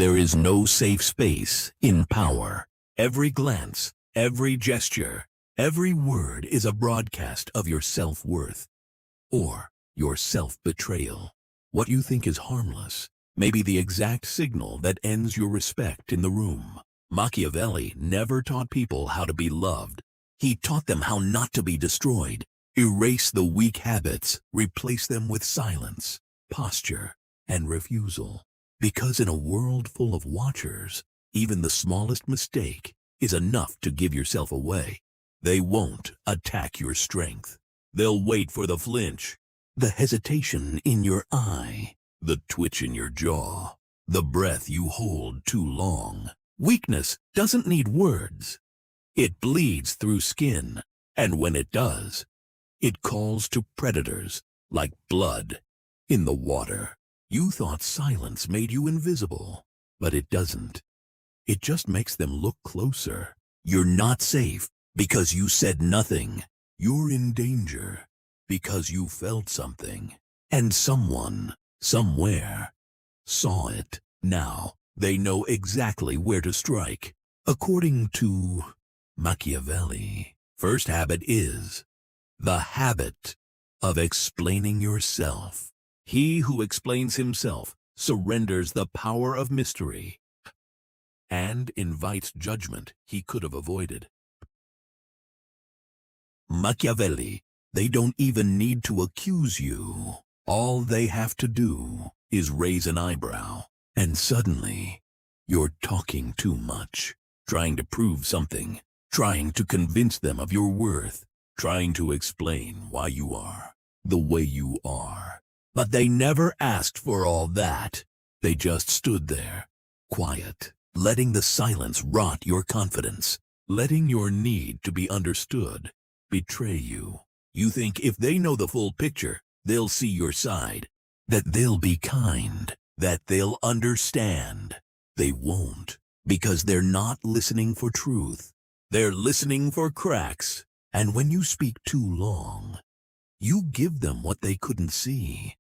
There is no safe space in power. Every glance, every gesture, every word is a broadcast of your self-worth or your self-betrayal. What you think is harmless may be the exact signal that ends your respect in the room. Machiavelli never taught people how to be loved. He taught them how not to be destroyed. Erase the weak habits, replace them with silence, posture, and refusal. Because in a world full of watchers, even the smallest mistake is enough to give yourself away. They won't attack your strength. They'll wait for the flinch, the hesitation in your eye, the twitch in your jaw, the breath you hold too long. Weakness doesn't need words. It bleeds through skin, and when it does, it calls to predators like blood in the water. You thought silence made you invisible, but it doesn't. It just makes them look closer. You're not safe because you said nothing. You're in danger because you felt something. And someone, somewhere, saw it. Now they know exactly where to strike. According to Machiavelli, first habit is the habit of explaining yourself. He who explains himself surrenders the power of mystery and invites judgment he could have avoided. Machiavelli, they don't even need to accuse you. All they have to do is raise an eyebrow, and suddenly you're talking too much, trying to prove something, trying to convince them of your worth, trying to explain why you are the way you are. But they never asked for all that. They just stood there, quiet, letting the silence rot your confidence, letting your need to be understood betray you. You think if they know the full picture, they'll see your side, that they'll be kind, that they'll understand. They won't, because they're not listening for truth. They're listening for cracks. And when you speak too long, you give them what they couldn't see.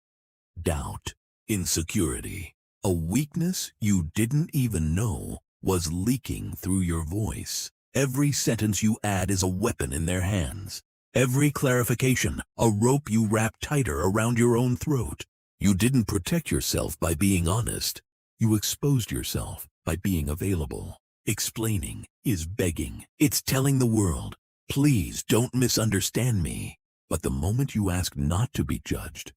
Doubt, insecurity, a weakness you didn't even know was leaking through your voice. Every sentence you add is a weapon in their hands. Every clarification, a rope you wrap tighter around your own throat. You didn't protect yourself by being honest. You exposed yourself by being available. Explaining is begging. It's telling the world, please don't misunderstand me. But the moment you ask not to be judged,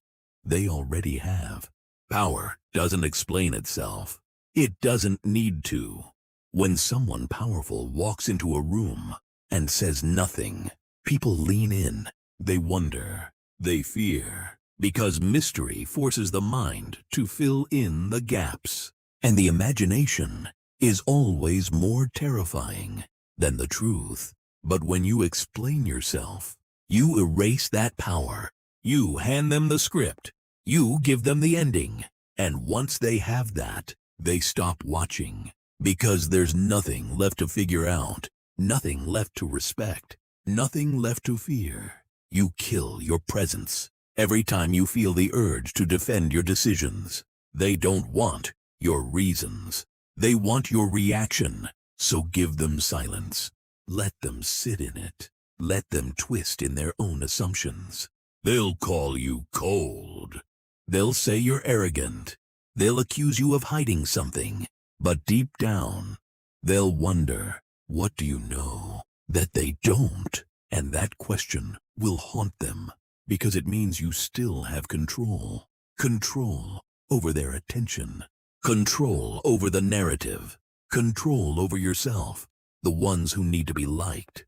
they already have. Power doesn't explain itself. It doesn't need to. When someone powerful walks into a room and says nothing, people lean in. They wonder. They fear. Because mystery forces the mind to fill in the gaps. And the imagination is always more terrifying than the truth. But when you explain yourself, you erase that power. You hand them the script. You give them the ending. And once they have that, they stop watching. Because there's nothing left to figure out. Nothing left to respect. Nothing left to fear. You kill your presence. Every time you feel the urge to defend your decisions. They don't want your reasons. They want your reaction. So give them silence. Let them sit in it. Let them twist in their own assumptions. They'll call you cold. They'll say you're arrogant. They'll accuse you of hiding something. But deep down, they'll wonder, what do you know that they don't? And that question will haunt them because it means you still have control. Control over their attention. Control over the narrative. Control over yourself. The ones who need to be liked,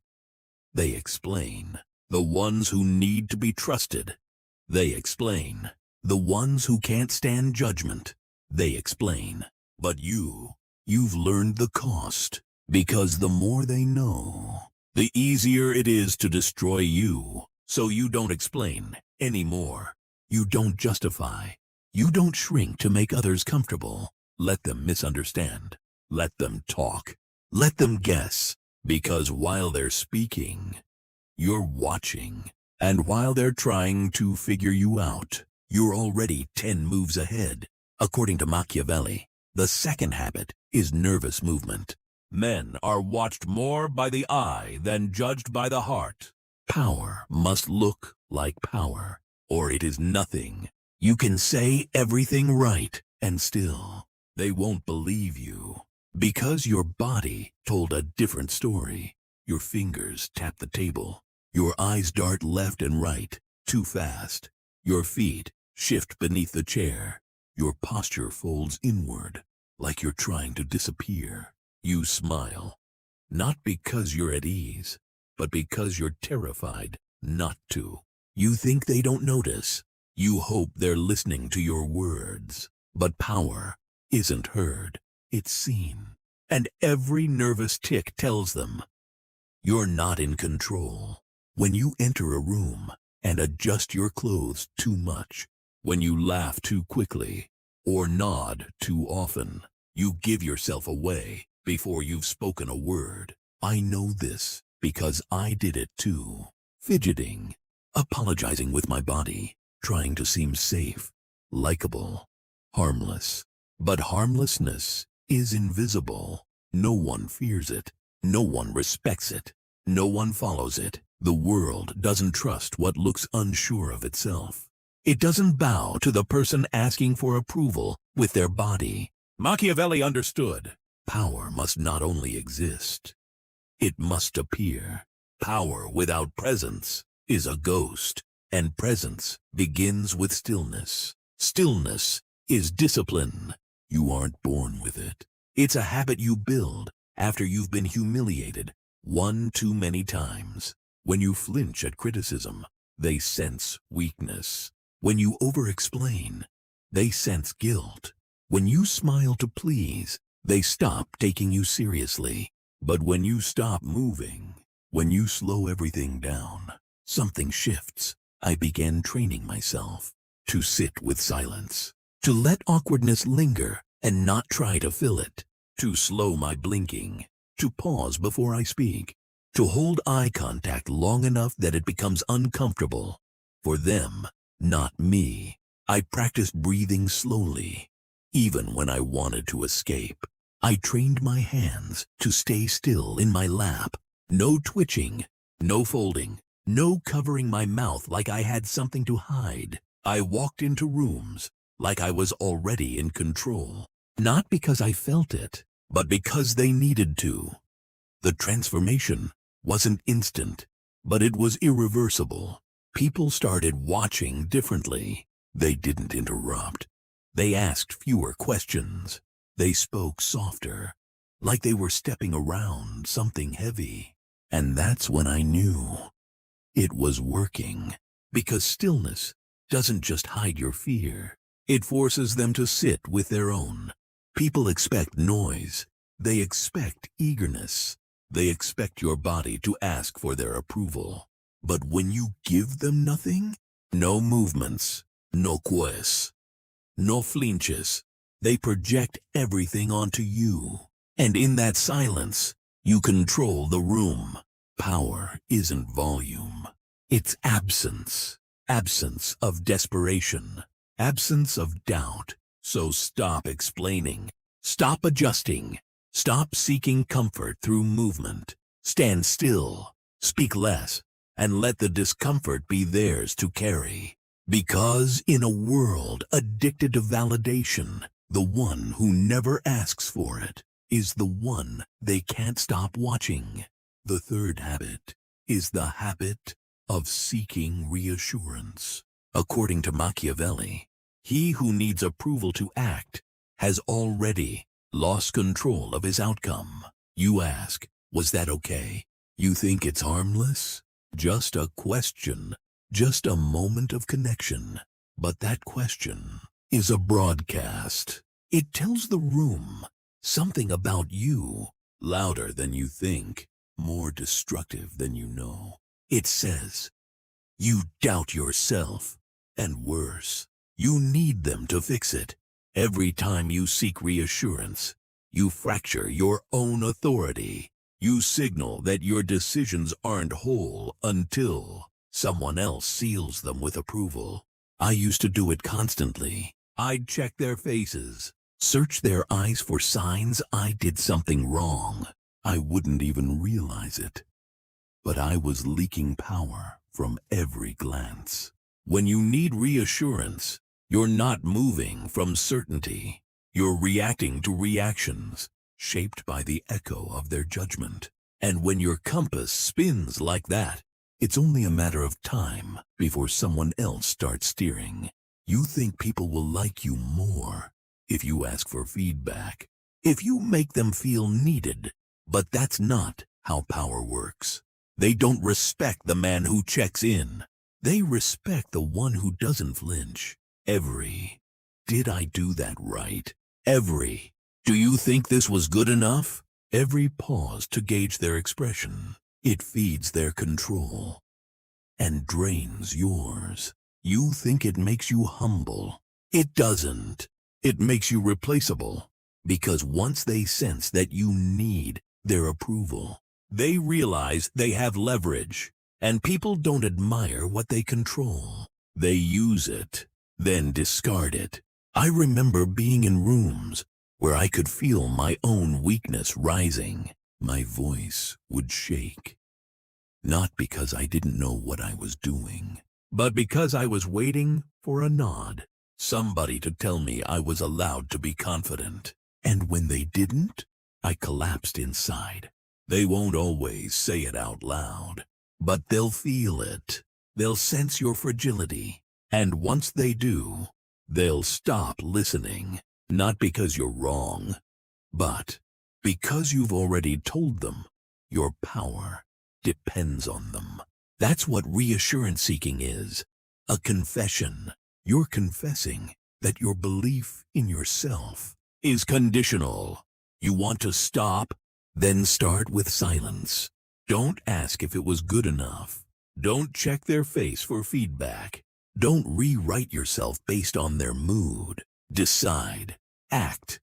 they explain. The ones who need to be trusted, they explain. The ones who can't stand judgment, they explain. But you've learned the cost, because the more they know, the easier it is to destroy you. So you don't explain anymore. You don't justify. You don't shrink to make others comfortable. Let them misunderstand. Let them talk. Let them guess, because while they're speaking, you're watching. And while they're trying to figure you out, you're already 10 moves ahead. According to Machiavelli, The second habit is nervous movement. Men are watched more by the eye than judged by the heart. Power must look like power, or it is nothing. You can say everything right, and still, they won't believe you. Because your body told a different story. Your fingers tap the table. Your eyes dart left and right, too fast. Your feet shift beneath the chair. Your posture folds inward, like you're trying to disappear. You smile, not because you're at ease, but because you're terrified not to. You think they don't notice. You hope they're listening to your words. But power isn't heard, it's seen. And every nervous tick tells them, you're not in control. When you enter a room and adjust your clothes too much, when you laugh too quickly or nod too often, you give yourself away before you've spoken a word. I know this because I did it too. Fidgeting, apologizing with my body, trying to seem safe, likable, harmless. But harmlessness is invisible. No one fears it. No one respects it. No one follows it. The world doesn't trust what looks unsure of itself. It doesn't bow to the person asking for approval with their body. Machiavelli understood. Power must not only exist, it must appear. Power without presence is a ghost, and presence begins with stillness. Stillness is discipline. You aren't born with it. It's a habit you build after you've been humiliated one too many times. When you flinch at criticism, they sense weakness. When you overexplain, they sense guilt. When you smile to please, they stop taking you seriously. But when you stop moving, when you slow everything down, something shifts. I began training myself to sit with silence, to let awkwardness linger and not try to fill it, to slow my blinking, to pause before I speak, to hold eye contact long enough that it becomes uncomfortable. For them, not me. I practiced breathing slowly, even when I wanted to escape. I trained my hands to stay still in my lap. No twitching, no folding, no covering my mouth like I had something to hide. I walked into rooms like I was already in control. Not because I felt it, but because they needed to. The transformation wasn't instant, but it was irreversible. People started watching differently. They didn't interrupt. They asked fewer questions. They spoke softer, like they were stepping around something heavy. And that's when I knew it was working. Because stillness doesn't just hide your fear. It forces them to sit with their own. People expect noise. They expect eagerness. They expect your body to ask for their approval. But when you give them nothing, no movements, no ques, no flinches, they project everything onto you. And in that silence, you control the room. Power isn't volume. It's absence. Absence of desperation. Absence of doubt. So stop explaining. Stop adjusting. Stop seeking comfort through movement. Stand still. Speak less. And let the discomfort be theirs to carry. Because in a world addicted to validation, the one who never asks for it is the one they can't stop watching. The third habit is the habit of seeking reassurance. According to Machiavelli, he who needs approval to act has already lost control of his outcome. You ask, was that okay? You think it's harmless? Just a question, just a moment of connection. But that question is a broadcast. It tells the room something about you, louder than you think, more destructive than you know. It says, you doubt yourself, and worse, you need them to fix it. Every time you seek reassurance, you fracture your own authority. You signal that your decisions aren't whole until someone else seals them with approval. I used to do it constantly. I'd check their faces, Search their eyes for signs I did something wrong. I wouldn't even realize it. But I was leaking power from every glance. When you need reassurance, you're not moving from certainty. You're reacting to reactions, shaped by the echo of their judgment. And when your compass spins like that, it's only a matter of time before someone else starts steering. You think people will like you more if you ask for feedback, if you make them feel needed. But that's not how power works. They don't respect the man who checks in. They respect the one who doesn't flinch. Every, did I do that right? Every, do you think this was good enough? Every pause to gauge their expression. It feeds their control and drains yours. You think it makes you humble. It doesn't. It makes you replaceable. Because once they sense that you need their approval, they realize they have leverage. And people don't admire what they control. They use it, then discard it. I remember being in rooms where I could feel my own weakness rising. My voice would shake. Not because I didn't know what I was doing, but because I was waiting for a nod. Somebody to tell me I was allowed to be confident. And when they didn't, I collapsed inside. They won't always say it out loud, but they'll feel it. They'll sense your fragility. And once they do, they'll stop listening. Not because you're wrong, but because you've already told them your power depends on them. That's what reassurance seeking is. A confession. You're confessing that your belief in yourself is conditional. You want to stop? Then start with silence. Don't ask if it was good enough. Don't check their face for feedback. Don't rewrite yourself based on their mood. Decide, act,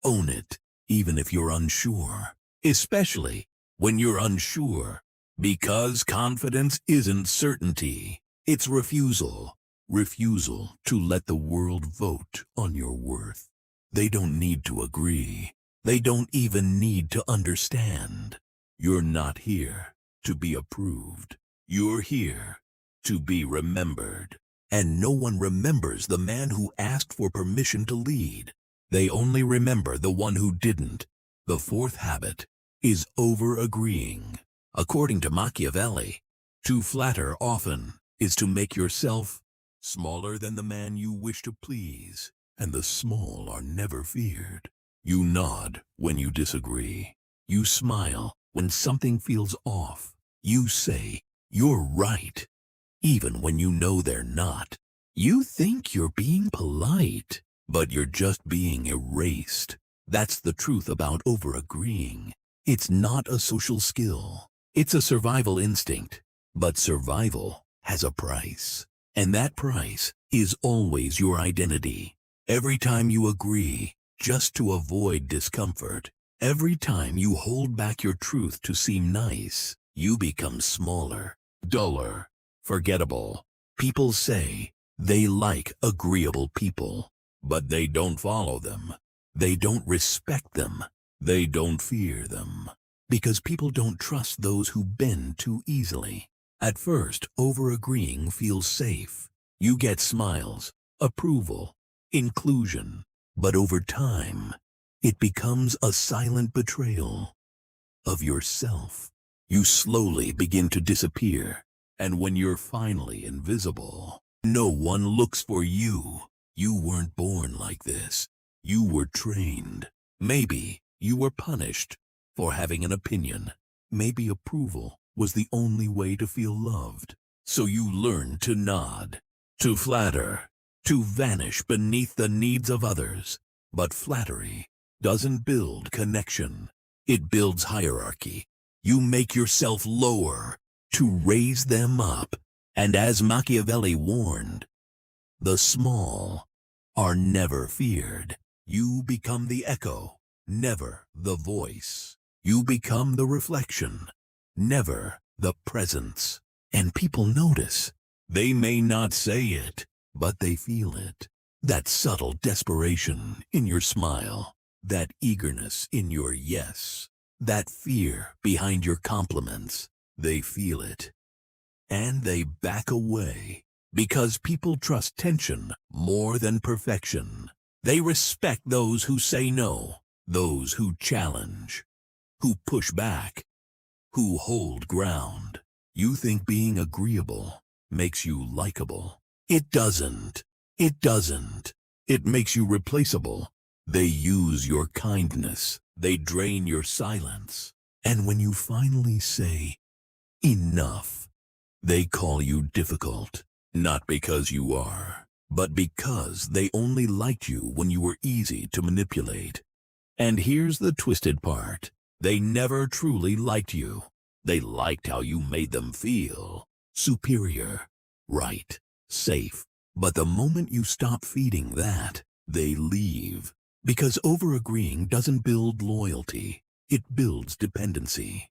own it, even if you're unsure. Especially when you're unsure. Because confidence isn't certainty. It's refusal. Refusal to let the world vote on your worth. They don't need to agree. They don't even need to understand. You're not here to be approved. You're here to be remembered. And no one remembers the man who asked for permission to lead. They only remember the one who didn't. The fourth habit is overagreeing. According to Machiavelli, to flatter often is to make yourself smaller than the man you wish to please, and the small are never feared. You nod when you disagree. You smile when something feels off. You say, "You're right," even when you know they're not. You think you're being polite, but you're just being erased. That's the truth about overagreeing. It's not a social skill. It's a survival instinct. But survival has a price. And that price is always your identity. Every time you agree, just to avoid discomfort, every time you hold back your truth to seem nice, you become smaller, duller, forgettable. People say they like agreeable people, but they don't follow them. They don't respect them. They don't fear them. Because people don't trust those who bend too easily. At first, overagreeing feels safe. You get smiles, approval, inclusion. But over time, it becomes a silent betrayal of yourself. You slowly begin to disappear. And when you're finally invisible, no one looks for you. You weren't born like this. You were trained. Maybe you were punished for having an opinion. Maybe approval was the only way to feel loved. So you learned to nod, to flatter, to vanish beneath the needs of others. But flattery doesn't build connection. It builds hierarchy. You make yourself lower to raise them up. And as Machiavelli warned, the small are never feared. You become the echo, never the voice. You become the reflection, never the presence. And people notice. They may not say it, but they feel it. That subtle desperation in your smile, that eagerness in your yes, that fear behind your compliments. They feel it, and they back away because people trust tension more than perfection. They respect those who say no, those who challenge, who push back, who hold ground. You think being agreeable makes you likable. It doesn't. It doesn't. It makes you replaceable. They use your kindness. They drain your silence. And when you finally say, enough, they call you difficult. Not because you are, but because they only liked you when you were easy to manipulate. And here's the twisted part. They never truly liked you. They liked how you made them feel. Superior, right, safe. But the moment you stop feeding that, they leave. Because overagreeing doesn't build loyalty. It builds dependency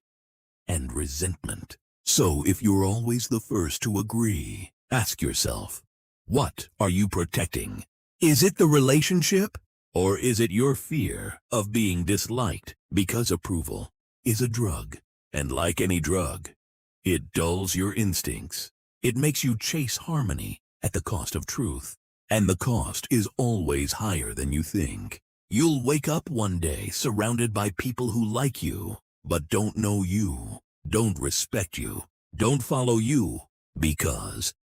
and resentment. So if you're always the first to agree, ask yourself, what are you protecting? Is it the relationship? Or is it your fear of being disliked? Because approval is a drug, and like any drug, it dulls your instincts. It makes you chase harmony at the cost of truth, and the cost is always higher than you think. You'll wake up one day surrounded by people who like you, but don't know you, don't respect you, don't follow you, because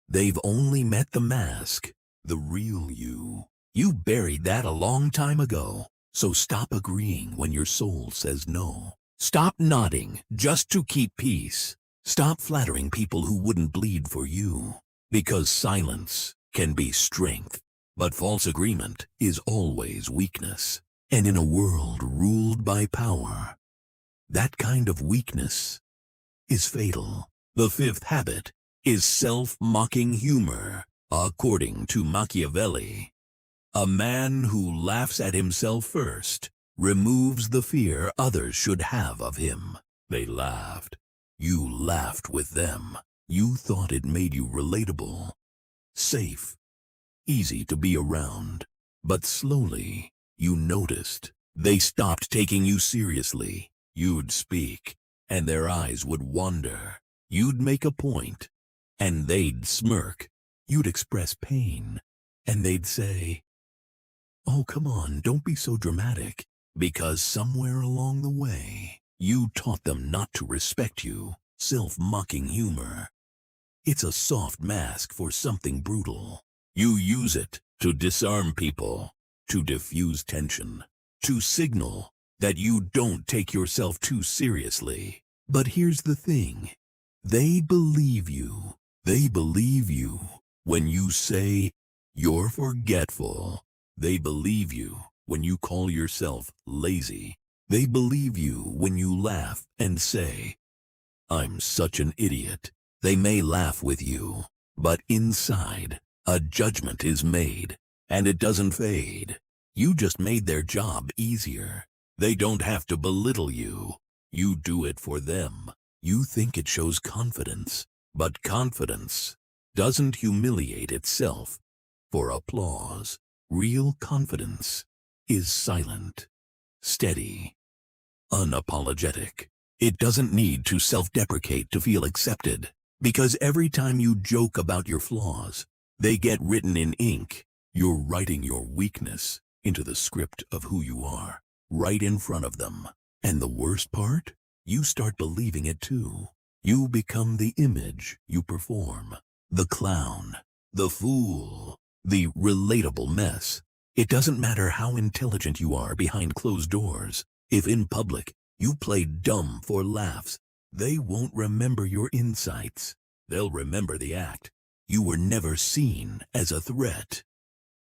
they've only met the mask, the real you. You buried that a long time ago, so stop agreeing when your soul says no. Stop nodding just to keep peace. Stop flattering people who wouldn't bleed for you, because silence can be strength, but false agreement is always weakness. And in a world ruled by power, that kind of weakness is fatal. The fifth habit is self-mocking humor, according to Machiavelli. A man who laughs at himself first removes the fear others should have of him. They laughed. You laughed with them. You thought it made you relatable, safe, easy to be around. But slowly, you noticed they stopped taking you seriously. You'd speak, and their eyes would wander. You'd make a point, and they'd smirk. You'd express pain, and they'd say, "Oh, come on, don't be so dramatic." Because somewhere along the way, you taught them not to respect you. Self-mocking humor. It's a soft mask for something brutal. You use it to disarm people, to diffuse tension, to signal that you don't take yourself too seriously. But here's the thing. They believe you. They believe you when you say you're forgetful. They believe you when you call yourself lazy. They believe you when you laugh and say, "I'm such an idiot." They may laugh with you, but inside, a judgment is made, and it doesn't fade. You just made their job easier. They don't have to belittle you. You do it for them. You think it shows confidence, but confidence doesn't humiliate itself for applause. Real confidence is silent, steady, unapologetic. It doesn't need to self-deprecate to feel accepted, because every time you joke about your flaws, they get written in ink. You're writing your weakness into the script of who you are, right in front of them. And the worst part? You start believing it too. You become the image you perform, the clown, the fool, the relatable mess. It doesn't matter how intelligent you are behind closed doors. If in public you play dumb for laughs, they won't remember your insights. They'll remember the act. You were never seen as a threat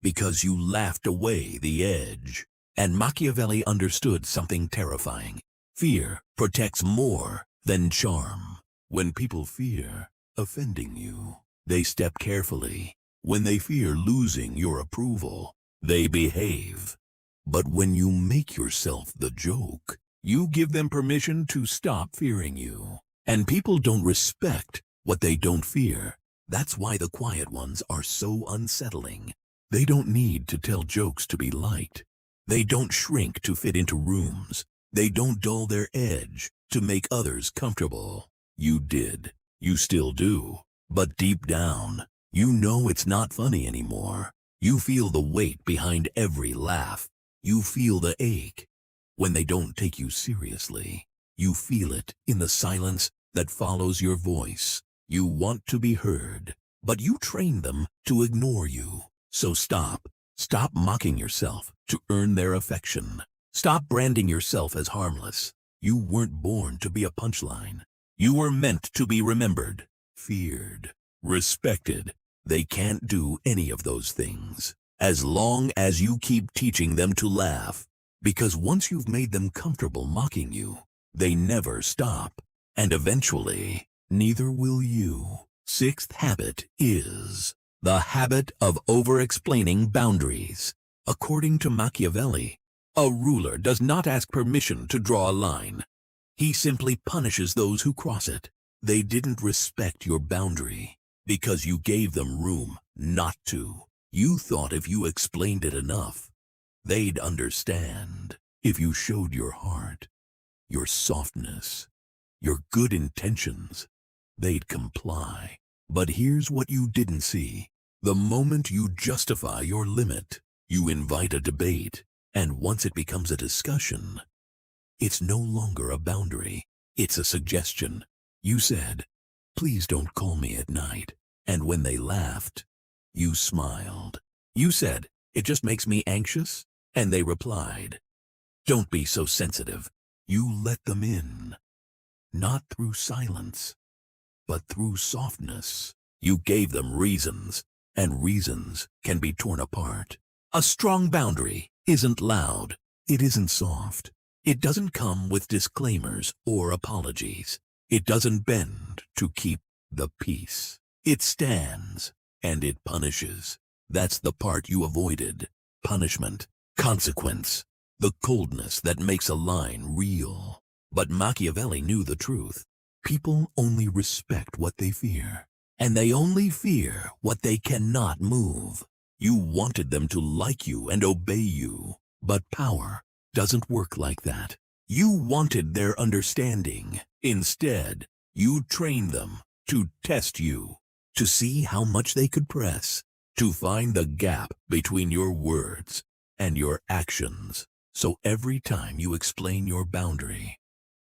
because you laughed away the edge. And Machiavelli understood something terrifying. Fear protects more than charm. When people fear offending you, they step carefully. When they fear losing your approval, they behave. But when you make yourself the joke, you give them permission to stop fearing you. And people don't respect what they don't fear. That's why the quiet ones are so unsettling. They don't need to tell jokes to be liked. They don't shrink to fit into rooms. They don't dull their edge to make others comfortable. You did. You still do. But deep down, you know it's not funny anymore. You feel the weight behind every laugh. You feel the ache when they don't take you seriously. You feel it in the silence that follows your voice. You want to be heard, but you train them to ignore you. So stop. Stop mocking yourself to earn their affection. Stop branding yourself as harmless. You weren't born to be a punchline. You were meant to be remembered, feared, respected. They can't do any of those things as long as you keep teaching them to laugh. Because once you've made them comfortable mocking you, they never stop. And eventually, neither will you. Sixth habit is the habit of over-explaining boundaries. According to Machiavelli, a ruler does not ask permission to draw a line. He simply punishes those who cross it. They didn't respect your boundary because you gave them room not to. You thought if you explained it enough, they'd understand. If you showed your heart, your softness, your good intentions, they'd comply. But here's what you didn't see. The moment you justify your limit, you invite a debate. And once it becomes a discussion, it's no longer a boundary. It's a suggestion. You said, "Please don't call me at night." And when they laughed, you smiled. You said, "It just makes me anxious." And they replied, "Don't be so sensitive." You let them in, not through silence, but through softness. You gave them reasons, and reasons can be torn apart. A strong boundary isn't loud. It isn't soft. It doesn't come with disclaimers or apologies. It doesn't bend to keep the peace. It stands, and it punishes. That's the part you avoided. Punishment, consequence, the coldness that makes a line real. But Machiavelli knew the truth. People only respect what they fear, and they only fear what they cannot move. You wanted them to like you and obey you, but power doesn't work like that. You wanted their understanding. Instead, you trained them to test you, to see how much they could press, to find the gap between your words and your actions. So every time you explain your boundary,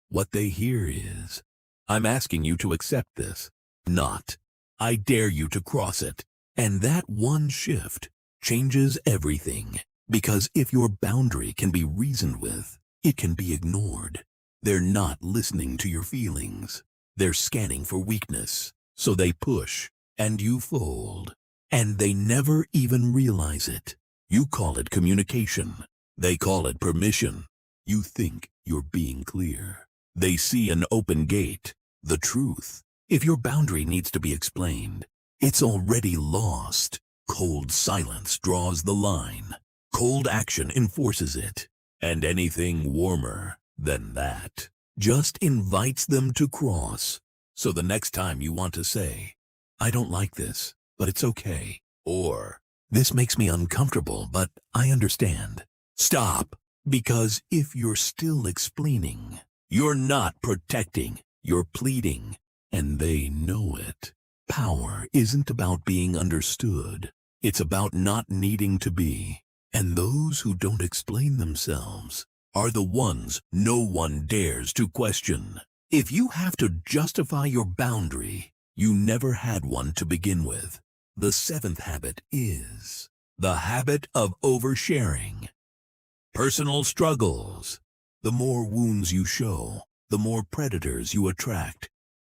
what they hear is, "I'm asking you to accept this," not, "I dare you to cross it." And that one shift changes everything. Because if your boundary can be reasoned with, it can be ignored. They're not listening to your feelings. They're scanning for weakness. So they push, and you fold. And they never even realize it. You call it communication. They call it permission. You think you're being clear. They see an open gate, the truth. If your boundary needs to be explained, it's already lost. Cold silence draws the line. Cold action enforces it. And anything warmer than that just invites them to cross. So the next time you want to say, "I don't like this, but it's okay," or "This makes me uncomfortable, but I understand," stop. Because if you're still explaining, you're not protecting, you're pleading, and they know it. Power isn't about being understood. It's about not needing to be. And those who don't explain themselves are the ones no one dares to question. If you have to justify your boundary, you never had one to begin with. The seventh habit is the habit of oversharing. Personal struggles. The more wounds you show, the more predators you attract.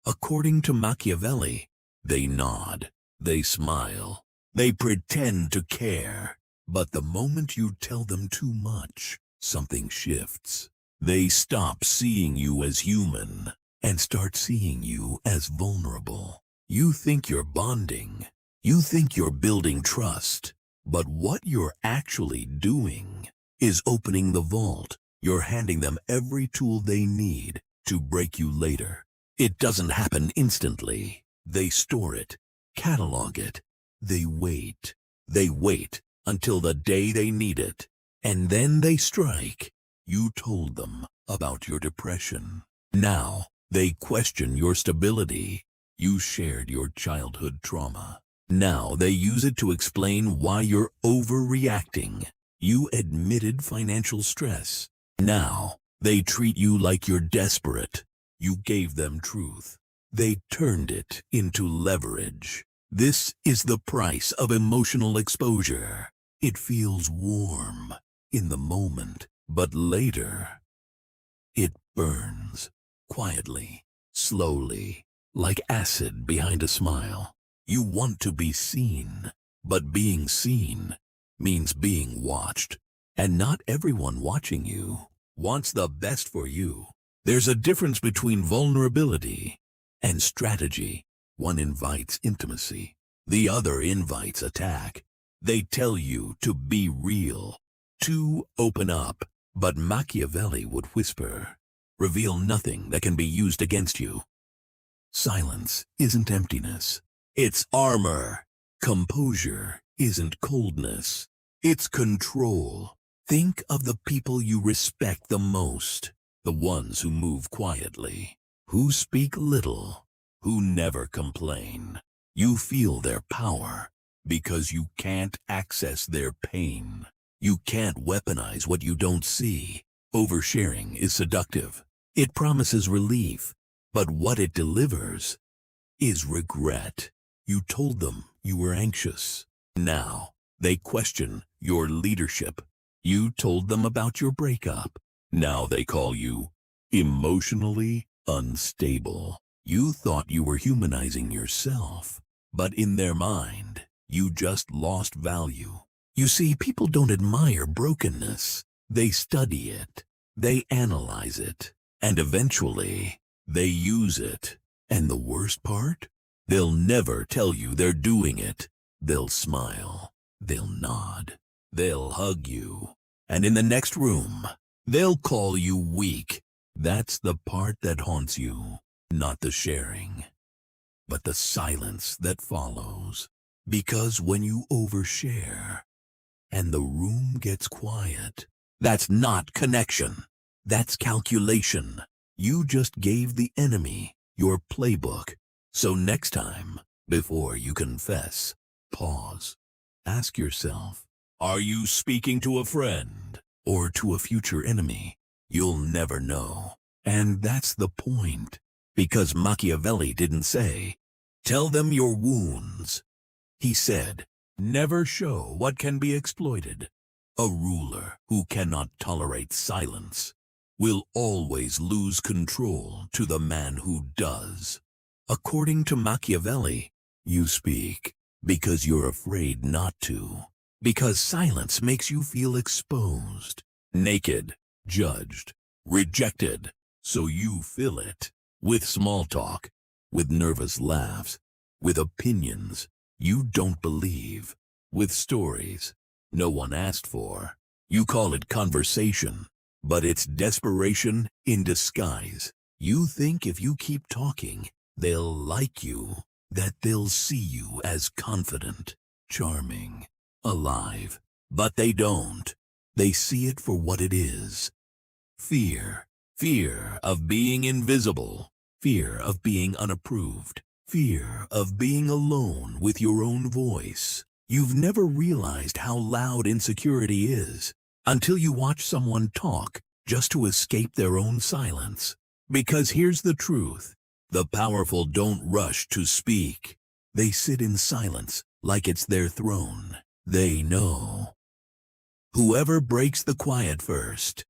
According to Machiavelli, they nod, they smile, they pretend to care. But the moment you tell them too much, something shifts. They stop seeing you as human and start seeing you as vulnerable. You think you're bonding. You think you're building trust. But what you're actually doing is opening the vault. You're handing them every tool they need to break you later. It doesn't happen instantly. They store it, catalog it. They wait. They wait until the day they need it. And then they strike. You told them about your depression. Now they question your stability. You shared your childhood trauma. Now they use it to explain why you're overreacting. You admitted financial stress. Now they treat you like you're desperate. You gave them truth. They turned it into leverage. This is the price of emotional exposure. It feels warm in the moment, but later it burns quietly, slowly, like acid behind a smile. You want to be seen, but being seen means being watched. And not everyone watching you wants the best for you. There's a difference between vulnerability and strategy. One invites intimacy. The other invites attack. They tell you to be real, to open up. But Machiavelli would whisper, reveal nothing that can be used against you. Silence isn't emptiness. It's armor. Composure isn't coldness. It's control. Think of the people you respect the most. The ones who move quietly, who speak little, who never complain. You feel their power because you can't access their pain. You can't weaponize what you don't see. Oversharing is seductive. It promises relief, but what it delivers is regret. You told them you were anxious. Now they question your leadership. You told them about your breakup. Now they call you emotionally unstable. You thought you were humanizing yourself, but in their mind, you just lost value. You see, people don't admire brokenness. They study it. They analyze it. And eventually, they use it. And the worst part? They'll never tell you they're doing it. They'll smile. They'll nod. They'll hug you. And in the next room, they'll call you weak. That's the part that haunts you, not the sharing, but the silence that follows. Because when you overshare and the room gets quiet, that's not connection. That's calculation. You just gave the enemy your playbook. So next time, before you confess, pause. Ask yourself, are you speaking to a friend or to a future enemy? You'll never know. And that's the point. Because Machiavelli didn't say, tell them your wounds. He said, never show what can be exploited. A ruler who cannot tolerate silence will always lose control to the man who does. According to Machiavelli, you speak because you're afraid not to. Because silence makes you feel exposed, naked, judged, rejected. So you fill it with small talk, with nervous laughs, with opinions you don't believe, with stories no one asked for. You call it conversation, but it's desperation in disguise. You think if you keep talking, they'll like you, that they'll see you as confident, charming, alive. But they don't. They see it for what it is. Fear. Fear of being invisible. Fear of being unapproved. Fear of being alone with your own voice. You've never realized how loud insecurity is until you watch someone talk just to escape their own silence. Because here's the truth. The powerful don't rush to speak. They sit in silence like it's their throne. They know. Whoever breaks the quiet first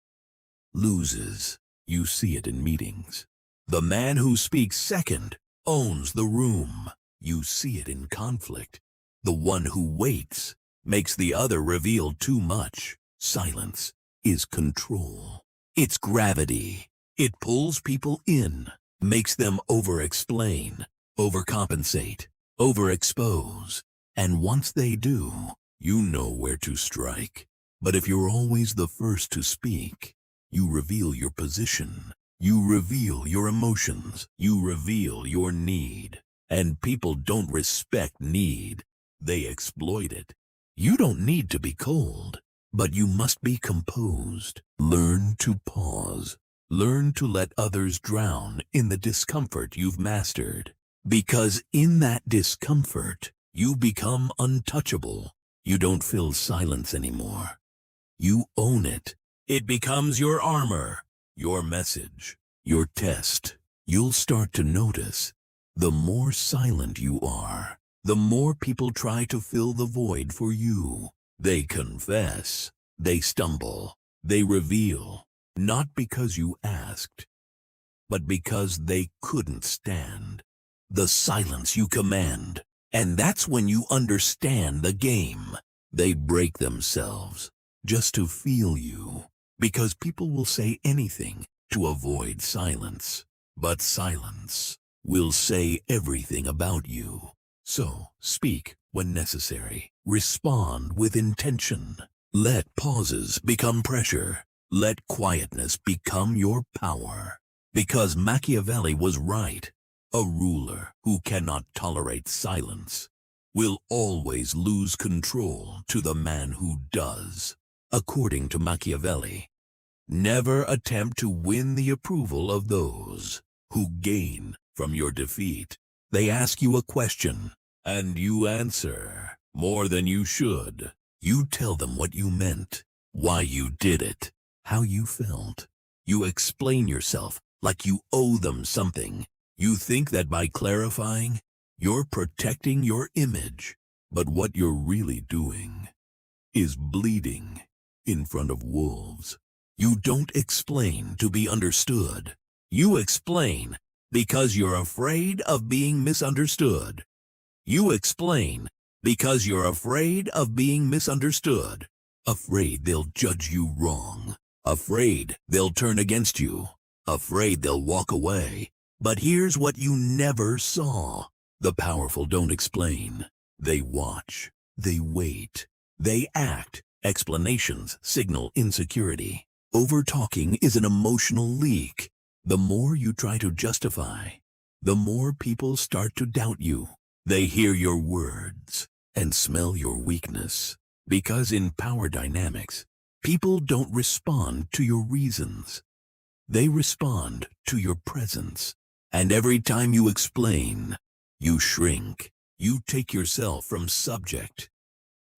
loses. You see it in meetings. The man who speaks second owns the room. You see it in conflict. The one who waits makes the other reveal too much. Silence is control. It's gravity. It pulls people in, makes them overexplain, overcompensate, overexpose. And once they do, you know where to strike. But if you're always the first to speak, you reveal your position. You reveal your emotions. You reveal your need. And people don't respect need. They exploit it. You don't need to be cold, but you must be composed. Learn to pause. Learn to let others drown in the discomfort you've mastered. Because in that discomfort, you become untouchable. You don't fill silence anymore. You own it. It becomes your armor, your message, your test. You'll start to notice the more silent you are, the more people try to fill the void for you. They confess, they stumble, they reveal, not because you asked, but because they couldn't stand the silence you command. And that's when you understand the game. They break themselves just to feel you, because people will say anything to avoid silence. But silence will say everything about you. So speak when necessary. Respond with intention. Let pauses become pressure. Let quietness become your power. Because Machiavelli was right. A ruler who cannot tolerate silence will always lose control to the man who does. According to Machiavelli, never attempt to win the approval of those who gain from your defeat. They ask you a question, and you answer more than you should. You tell them what you meant, why you did it, how you felt. You explain yourself like you owe them something. You think that by clarifying, you're protecting your image. But what you're really doing is bleeding in front of wolves. You don't explain to be understood. You explain because you're afraid of being misunderstood. You explain because you're afraid of being misunderstood. Afraid they'll judge you wrong. Afraid they'll turn against you. Afraid they'll walk away. But here's what you never saw. The powerful don't explain. They watch. They wait. They act. Explanations signal insecurity. Overtalking is an emotional leak. The more you try to justify, the more people start to doubt you. They hear your words and smell your weakness. Because in power dynamics, people don't respond to your reasons. They respond to your presence. And every time you explain, you shrink. You take yourself from subject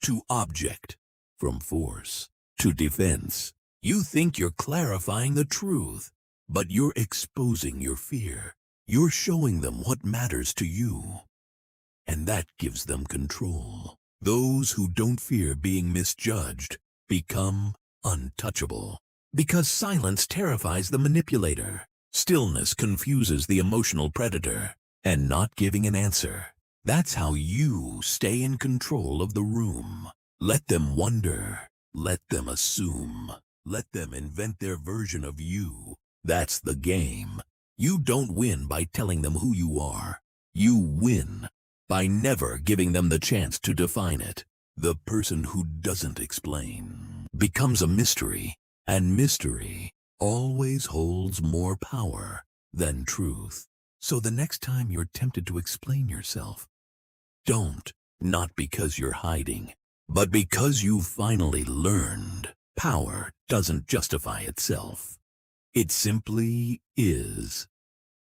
to object, from force to defense. You think you're clarifying the truth, but you're exposing your fear. You're showing them what matters to you, and that gives them control. Those who don't fear being misjudged become untouchable. Because silence terrifies the manipulator. Stillness confuses the emotional predator. And not giving an answer, that's how you stay in control of the room. Let them wonder. Let them assume. Let them invent their version of you. That's the game. You don't win by telling them who you are. You win by never giving them the chance to define it. The person who doesn't explain becomes a mystery, and mystery always holds more power than truth. So the next time you're tempted to explain yourself, don't. Not because you're hiding, but because you've finally learned. Power doesn't justify itself. It simply is.